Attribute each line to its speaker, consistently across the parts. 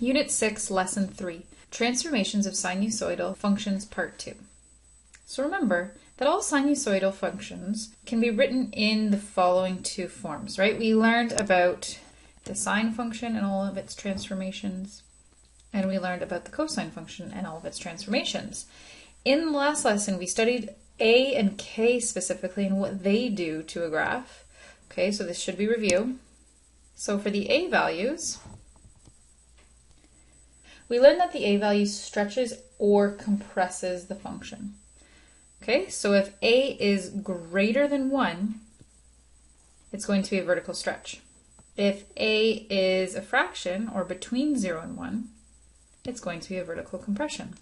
Speaker 1: Unit 6, Lesson 3, Transformations of Sinusoidal Functions, Part 2. So remember that all sinusoidal functions can be written in the following two forms, right? We learned about the sine function and all of its transformations, and we learned about the cosine function and all of its transformations. In the last lesson, we studied A and K specifically and what they do to a graph. Okay, so this should be review. So for the A values, we learned that the A value stretches or compresses the function. Okay, so if A is greater than 1, it's going to be a vertical stretch. If A is a fraction, or between 0 and 1, it's going to be a vertical compression.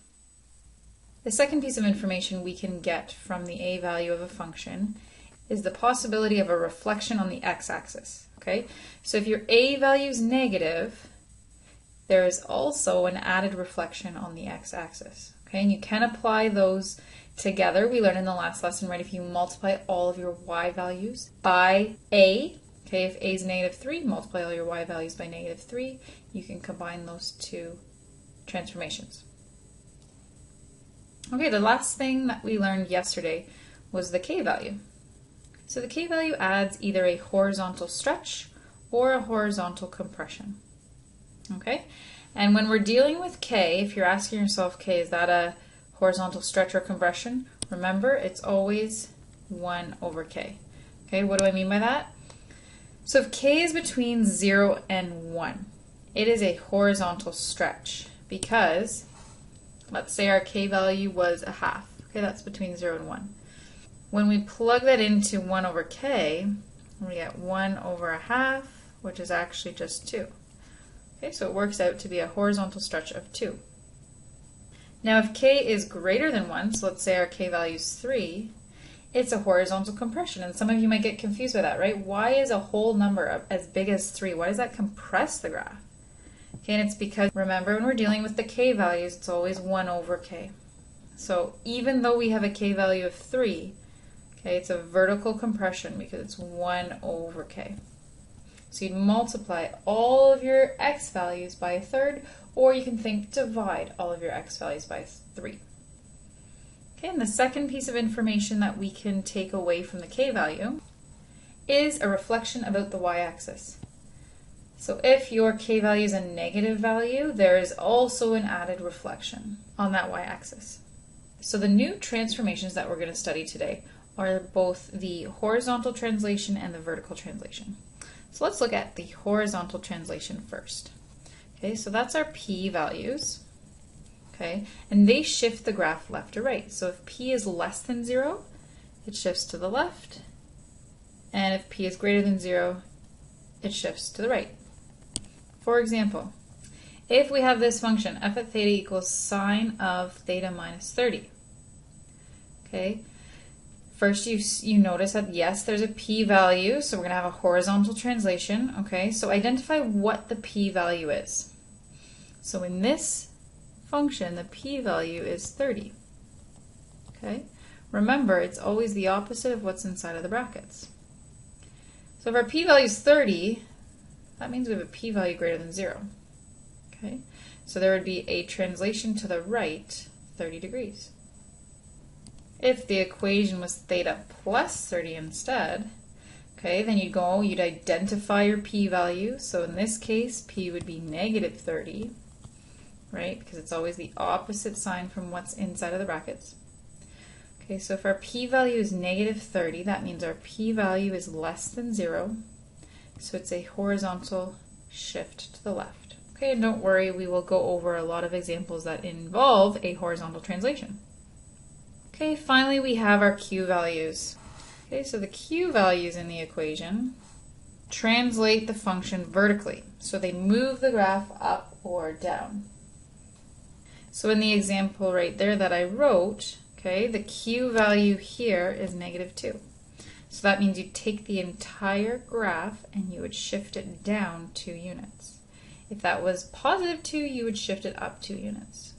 Speaker 1: The second piece of information we can get from the A value of a function is the possibility of a reflection on the x-axis. Okay, so if your A value is negative, there is also an added reflection on the x-axis. Okay, and you can apply those together. We learned in the last lesson, right, if you multiply all of your y values by A, okay, if A is -3, multiply all your y values by -3, you can combine those two transformations. Okay, the last thing that we learned yesterday was the K value. So the K value adds either a horizontal stretch or a horizontal compression. Okay, and when we're dealing with K, if you're asking yourself, K, is that a horizontal stretch or compression? Remember, it's always 1 over K. Okay, what do I mean by that? So if K is between 0 and 1, it is a horizontal stretch because, let's say our K value was a half. Okay, that's between 0 and 1. When we plug that into 1 over K, we get 1 over a half, which is actually just 2. Okay, so it works out to be a horizontal stretch of 2. Now if K is greater than 1, so let's say our K value is 3, it's a horizontal compression. And some of you might get confused by that, right? Why is a whole number as big as 3? Why does that compress the graph? Okay, and it's because, remember, when we're dealing with the K values, it's always 1 over K. So even though we have a K value of 3, okay, it's a vertical compression because it's 1 over K. So you'd multiply all of your x values by a third, or you can think divide all of your x values by 3. Okay, and the second piece of information that we can take away from the K value is a reflection about the y-axis. So if your K value is a negative value, there is also an added reflection on that y-axis. So the new transformations that we're going to study today are both the horizontal translation and the vertical translation. So let's look at the horizontal translation first. Okay, so that's our P values. Okay, and they shift the graph left to right. So if P is less than 0, it shifts to the left. And if P is greater than 0, it shifts to the right. For example, if we have this function, f at theta equals sine of theta minus 30. Okay, first you notice that yes, there's a P value, so we're going to have a horizontal translation. Okay, so identify what the P value is. So in this function, the P value is 30. Okay, remember, it's always the opposite of what's inside of the brackets. So if our P value is 30, that means we have a P value greater than 0. Okay, so there would be a translation to the right 30 degrees. If the equation was theta plus 30 instead, okay, then you'd identify your P value. So in this case, P would be negative 30, right? Because it's always the opposite sign from what's inside of the brackets. Okay, so if our P value is negative 30, that means our P value is less than 0. So it's a horizontal shift to the left. Okay, and don't worry, we will go over a lot of examples that involve a horizontal translation. Okay, finally we have our Q values. Okay, so the Q values in the equation translate the function vertically. So they move the graph up or down. So in the example right there that I wrote, okay, the Q value here is -2. So that means you take the entire graph and you would shift it down 2 units. If that was +2, you would shift it up 2 units.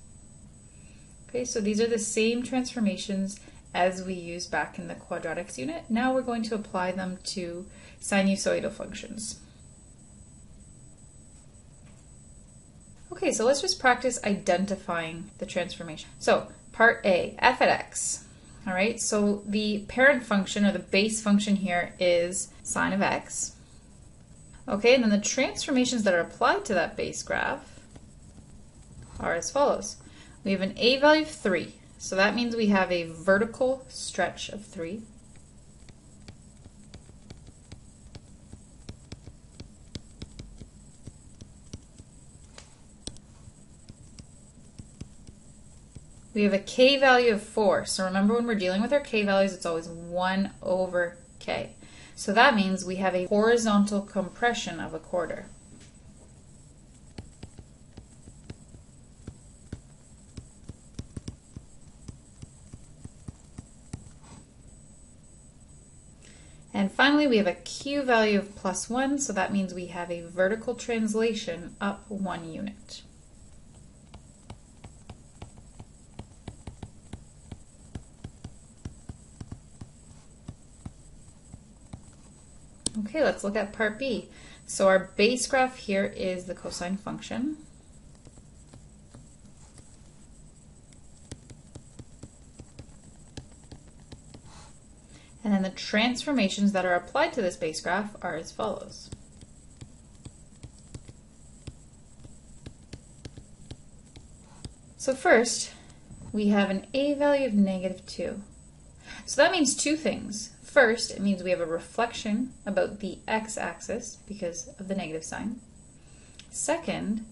Speaker 1: Okay, so these are the same transformations as we used back in the quadratics unit. Now we're going to apply them to sinusoidal functions. Okay, so let's just practice identifying the transformation. So part A, f at x. All right, so the parent function or the base function here is sine of x. Okay, and then the transformations that are applied to that base graph are as follows. We have an a value of 3, so that means we have a vertical stretch of 3. We have a k value of 4. So remember, when we're dealing with our k values, it's always 1 over k. So that means we have a horizontal compression of a quarter. And finally, we have a q value of +1, so that means we have a vertical translation up 1 unit. Okay, let's look at part B. So our base graph here is the cosine function. And then the transformations that are applied to this base graph are as follows. So first, we have an a value of -2. So that means two things. First, it means we have a reflection about the x-axis because of the negative sign. Second,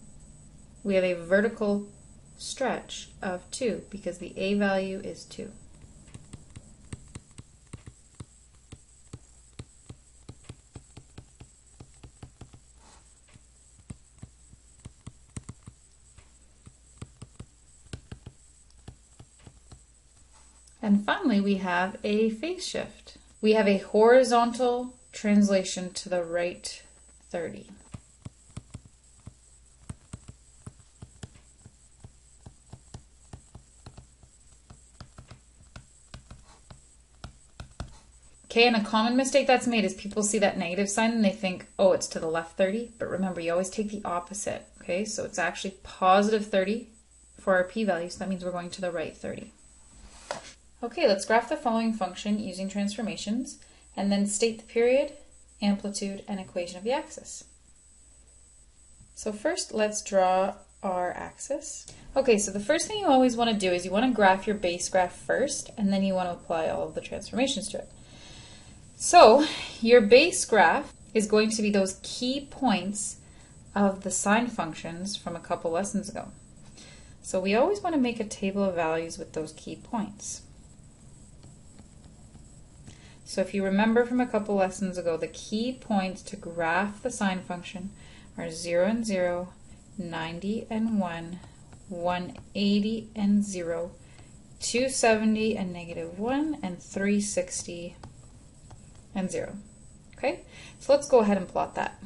Speaker 1: we have a vertical stretch of 2 because the a value is 2. And finally, we have a phase shift. We have a horizontal translation to the right 30. Okay, and a common mistake that's made is people see that negative sign and they think, oh, it's to the left 30. But remember, you always take the opposite. Okay, so it's actually positive 30 for our p-value, so that means we're going to the right 30. Okay, let's graph the following function using transformations and then state the period, amplitude, and equation of the axis. So first, let's draw our axis. Okay, so the first thing you always want to do is you want to graph your base graph first, and then you want to apply all of the transformations to it. So your base graph is going to be those key points of the sine functions from a couple lessons ago. So we always want to make a table of values with those key points. So if you remember from a couple lessons ago, the key points to graph the sine function are 0 and 0, 90 and 1, 180 and 0, 270 and -1, and 360 and 0. Okay, so let's go ahead and plot that.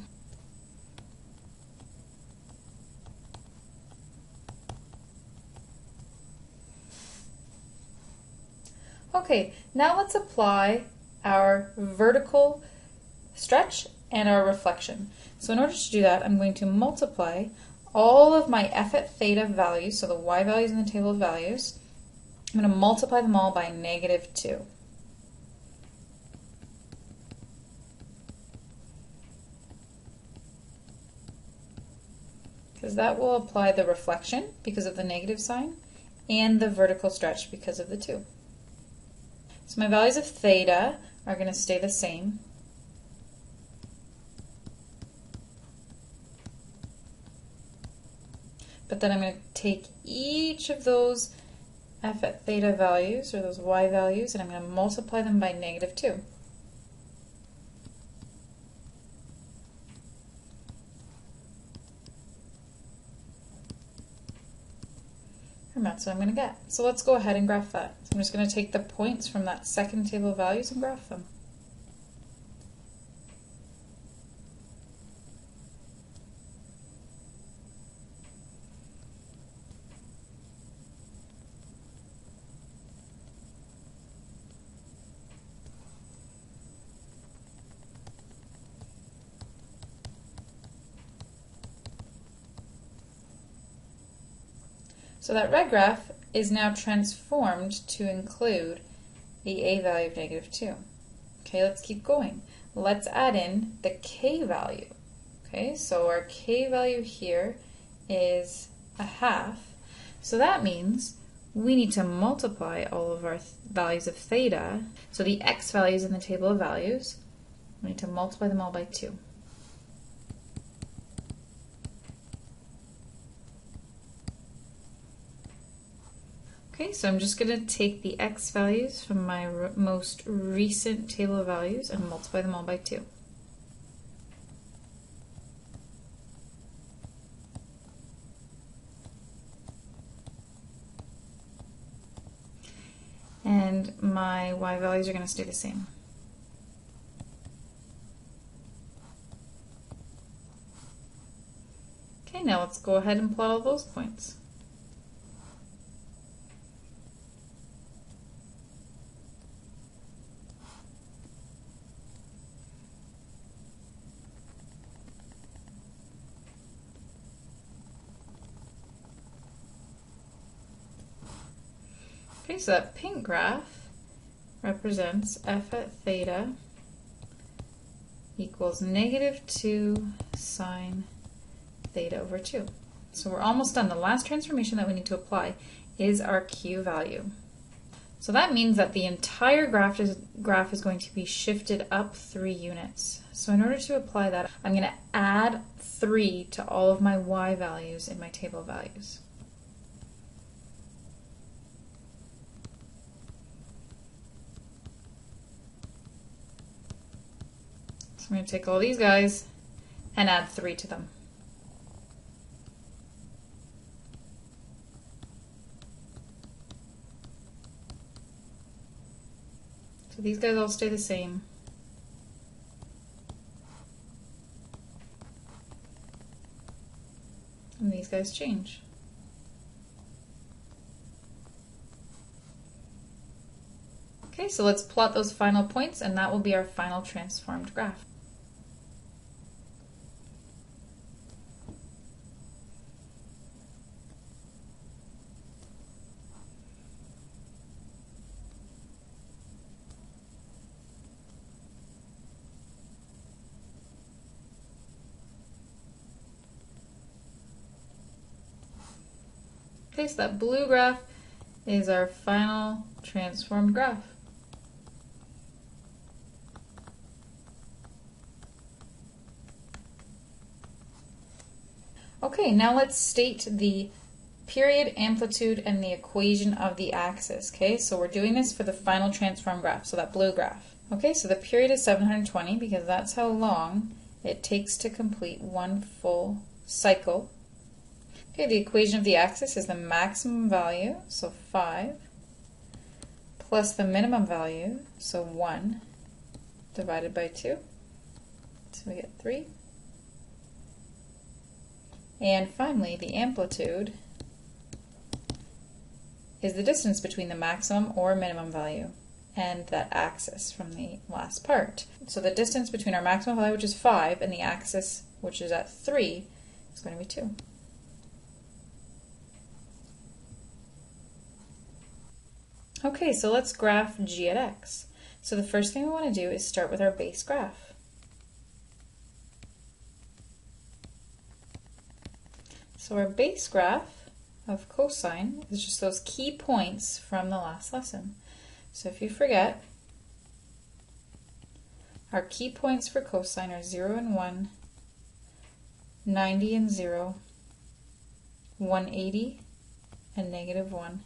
Speaker 1: Okay, now let's apply our vertical stretch and our reflection. So in order to do that, I'm going to multiply all of my f at theta values, so the y values in the table of values. I'm going to multiply them all by -2. Because that will apply the reflection because of the negative sign and the vertical stretch because of the 2. So my values of theta are going to stay the same. But then I'm going to take each of those f at theta values, or those y values, and I'm going to multiply them by -2. And that's what I'm going to get. So let's go ahead and graph that. So I'm just going to take the points from that second table of values and graph them. So that red graph is now transformed to include the a value of -2. Okay, let's keep going. Let's add in the k value. Okay, so our k value here is 1/2. So that means we need to multiply all of our values of theta. So the x values in the table of values, we need to multiply them all by 2. Okay, so I'm just going to take the x values from my most recent table of values and multiply them all by 2. And my y values are going to stay the same. Okay, now let's go ahead and plot all those points. Okay, so that pink graph represents f at theta equals -2 sine theta over 2. So we're almost done. The last transformation that we need to apply is our q value. So that means that the entire graph is going to be shifted up 3 units. So in order to apply that, I'm going to add 3 to all of my y values in my table of values. So I'm going to take all these guys and add 3 to them. So these guys all stay the same. And these guys change. Okay, so let's plot those final points, and that will be our final transformed graph. Okay, so that blue graph is our final transformed graph. Okay, now let's state the period, amplitude, and the equation of the axis. Okay, so we're doing this for the final transform graph, so that blue graph. Okay, so the period is 720 because that's how long it takes to complete one full cycle. Okay, the equation of the axis is the maximum value, so 5, plus the minimum value, so 1, divided by 2, so we get 3. And finally, the amplitude is the distance between the maximum or minimum value and that axis from the last part. So the distance between our maximum value, which is 5, and the axis, which is at 3, is going to be 2. Okay, so let's graph g at x. So the first thing we want to do is start with our base graph. So our base graph of cosine is just those key points from the last lesson. So if you forget, our key points for cosine are 0 and 1, 90 and 0, 180 and -1,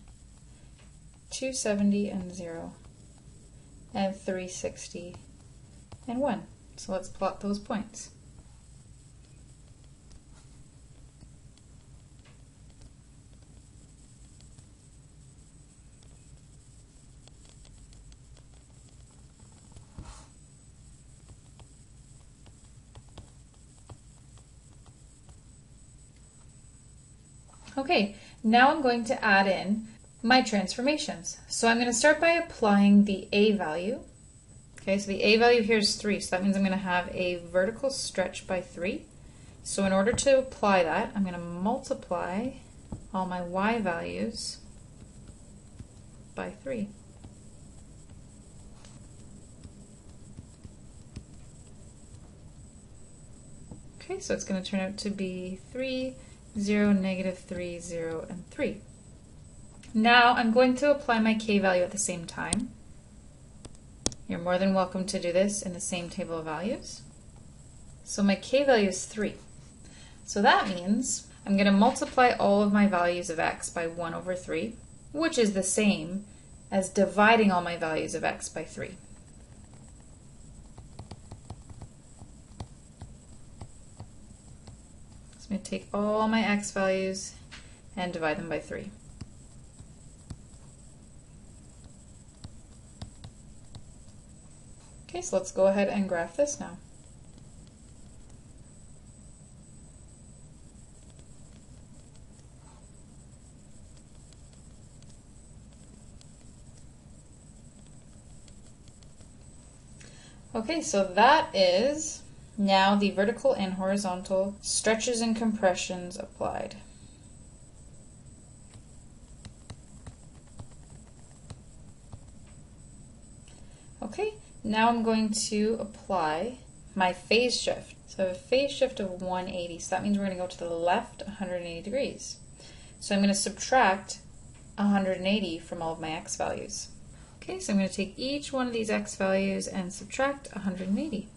Speaker 1: 270 and 0, and 360 and 1. So let's plot those points. Okay, now I'm going to add in my transformations. So I'm going to start by applying the a value. Okay, so the a value here is 3, so that means I'm going to have a vertical stretch by 3. So in order to apply that, I'm going to multiply all my y values by 3. Okay, so it's going to turn out to be 3, 0, -3, 0, and 3. Now I'm going to apply my k value at the same time. You're more than welcome to do this in the same table of values. So my k value is 3. So that means I'm going to multiply all of my values of x by 1 over 3, which is the same as dividing all my values of x by 3. So I'm going to take all my x values and divide them by 3. Okay, so let's go ahead and graph this now. Okay, so that is now the vertical and horizontal stretches and compressions applied. Okay, now I'm going to apply my phase shift. So I have a phase shift of 180, so that means we're going to go to the left 180 degrees. So I'm going to subtract 180 from all of my x values. Okay, so I'm going to take each one of these x values and subtract 180.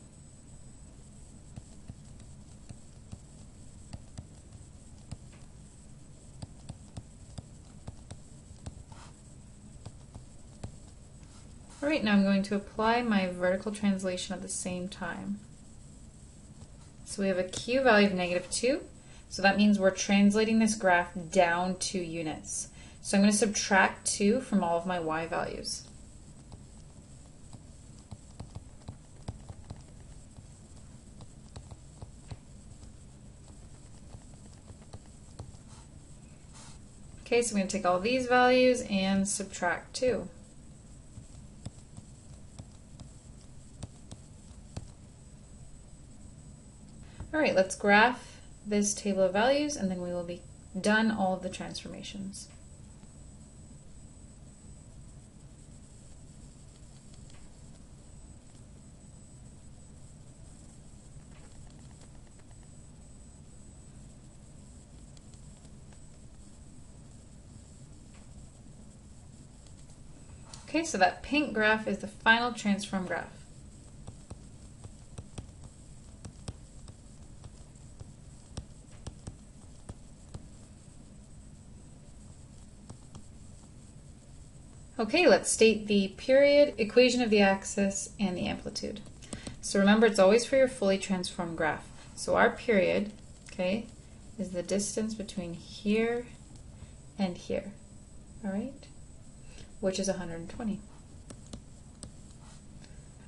Speaker 1: Alright, now I'm going to apply my vertical translation at the same time. So we have a q value of -2, so that means we're translating this graph down 2 units. So I'm going to subtract 2 from all of my y values. Okay, so I'm going to take all these values and subtract 2. Alright, let's graph this table of values and then we will be done all of the transformations. Okay, so that pink graph is the final transform graph. Okay, let's state the period, equation of the axis, and the amplitude. So remember, it's always for your fully transformed graph. So our period, okay, is the distance between here and here, all right, which is 120.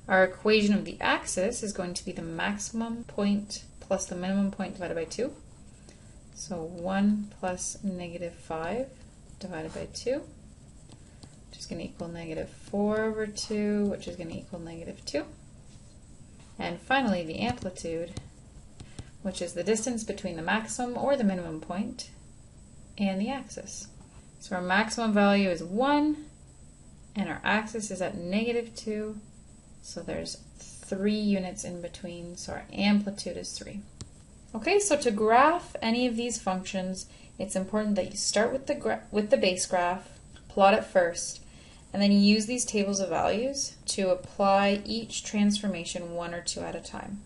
Speaker 1: Our equation of the axis is going to be the maximum point plus the minimum point divided by 2. So 1 plus -5 divided by 2. Which is going to equal -4 over 2, which is going to equal -2. And finally, the amplitude, which is the distance between the maximum or the minimum point and the axis. So our maximum value is 1, and our axis is at -2, so there's 3 units in between, so our amplitude is 3. Okay, so to graph any of these functions, it's important that you start with the base graph, plot it first, and then use these tables of values to apply each transformation 1 or 2 at a time.